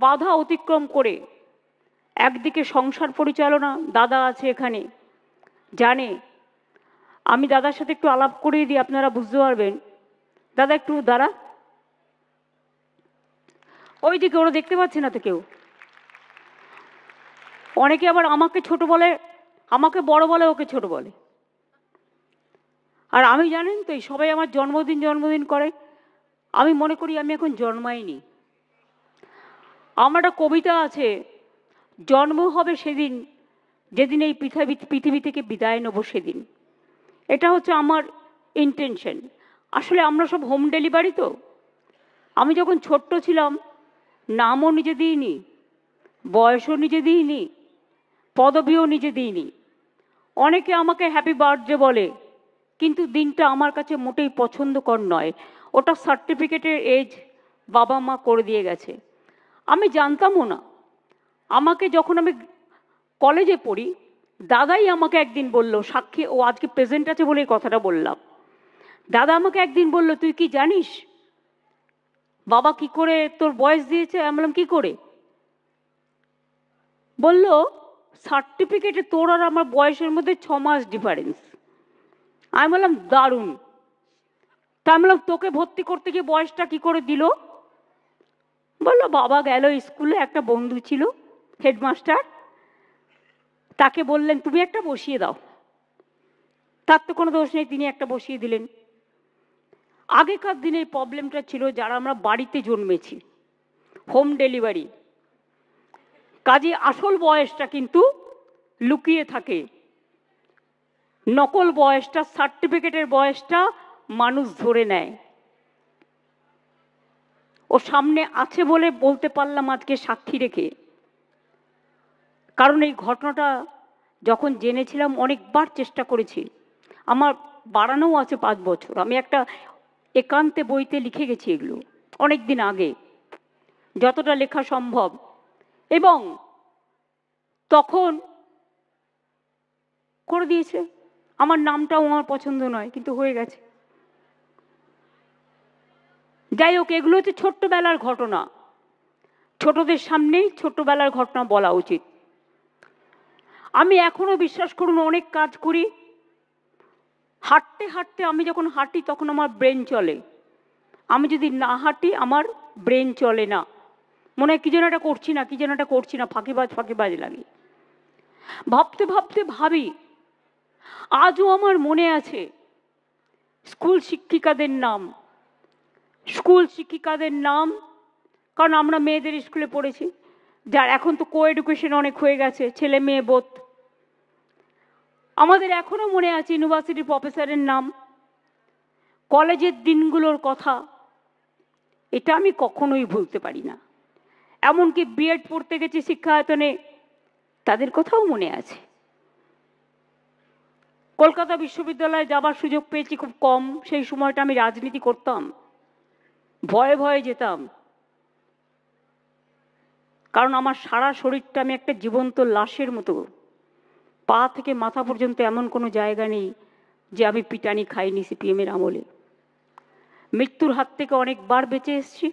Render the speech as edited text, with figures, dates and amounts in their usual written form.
বাধা অতিক্রম করে একদিকে সংসার পরিচালনা, দাদা আছে এখানে, জানে। আমি দাদার সাথে একটু আলাপ করিয়ে দিই, আপনারা বুঝতে পারবেন। দাদা একটু দাঁড়া, ওইদিকে ওরা দেখতে পাচ্ছে না তো কেউ। অনেকে আবার আমাকে ছোট বলে, আমাকে বড় বলে, ওকে ছোট বলে। আর আমি জানেন তো, সবাই আমার জন্মদিন করে, আমি মনে করি আমি এখন জন্মাইনি। আমার একটা কবিতা আছে, জন্ম হবে সেদিন যেদিন এই পৃথিবী থেকে বিদায় নেব সেদিন। এটা হচ্ছে আমার ইন্টেনশন। আসলে আমরা সব হোম ডেলিভারি তো। আমি যখন ছোট্ট ছিলাম নামও নিজে দিইনি, বয়সও নিজে দিইনি, পদবিও নিজে দিইনি। অনেকে আমাকে হ্যাপি বার্থডে বলে, কিন্তু দিনটা আমার কাছে মোটেই পছন্দকর নয়। ওটা সার্টিফিকেটের এজ বাবা মা করে দিয়ে গেছে। আমি জানতামও না। আমাকে যখন আমি কলেজে পড়ি, দাদাই আমাকে একদিন বলল, সাক্ষী ও আজকে প্রেজেন্ট আছে বলে এই কথাটা বললাম। দাদা আমাকে একদিন বলল, তুই কি জানিস বাবা কি করে তোর বয়স দিয়েছে? আমি বললাম কি করে? বলল, সার্টিফিকেটে তোর আর আমার বয়সের মধ্যে 6 মাস ডিফারেন্স। আমি বললাম দারুণ। তা আমি বললাম তোকে ভর্তি করতে গিয়ে বয়সটা কি করে দিল? বললো বাবা গেল স্কুলে, একটা বন্ধু ছিল হেডমাস্টার, তাকে বললেন তুমি একটা বসিয়ে দাও। তার তো কোনো দোষ নেই, তিনি একটা বসিয়ে দিলেন। আগেকার দিনে এই প্রবলেমটা ছিল যারা আমরা বাড়িতে জন্মেছি, হোম ডেলিভারি, কাজে আসল বয়সটা কিন্তু লুকিয়ে থাকে। নকল বয়সটা, সার্টিফিকেটের বয়সটা মানুষ ধরে নেয়। ও সামনে আছে বলে বলতে পারলাম আজকে সাক্ষী রেখে। কারণ এই ঘটনাটা যখন জেনেছিলাম অনেকবার চেষ্টা করেছি, আমার বাড়ানোও আছে 5 বছর। আমি একটা একান্তে বইতে লিখে গেছি এগুলো অনেক দিন আগে, যতটা লেখা সম্ভব। এবং তখন করে দিয়েছে। আমার নামটাও আমার পছন্দ নয়, কিন্তু হয়ে গেছে। যাই হোক, এগুলো হচ্ছে ছোট্টবেলার ঘটনা। ছোটদের সামনেই ছোট্টবেলার ঘটনা বলা উচিত। আমি এখনো বিশ্বাস করুন অনেক কাজ করি, হাঁটতে হাঁটতে আমি যখন হাঁটি তখন আমার ব্রেন চলে। আমি যদি না হাঁটি আমার ব্রেন চলে না। মনে হয় কি যেন একটা করছি না, ফাঁকিবাজ লাগে। ভাবতে ভাবতে ভাবি, আজও আমার মনে আছে স্কুল শিক্ষিকাদের নাম, কারণ আমরা মেয়েদের স্কুলে পড়েছি। যার এখন তো কো এডুকেশন অনেক হয়ে গেছে, ছেলে মেয়ে বোধ। আমাদের এখনো মনে আছে ইউনিভার্সিটির প্রফেসরের নাম, কলেজের দিনগুলোর কথা। এটা আমি কখনোই ভুলতে পারি না। এমনকি বিএড পড়তে গেছি শিক্ষায়তনে, তাদের কথাও মনে আছে। কলকাতা বিশ্ববিদ্যালয়ে যাবার সুযোগ পেয়েছি খুব কম। সেই সময়টা আমি রাজনীতি করতাম, ভয়ে ভয়ে যেতাম। কারণ আমার সারা শরীরটা আমি একটা জীবন্ত লাশের মতো। পা থেকে মাথা পর্যন্ত এমন কোনো জায়গা নেই যে আমি পিটানি খাইনি সিপিএমের আমলে। মৃত্যুর হাত থেকে অনেকবার বেঁচে এসেছি।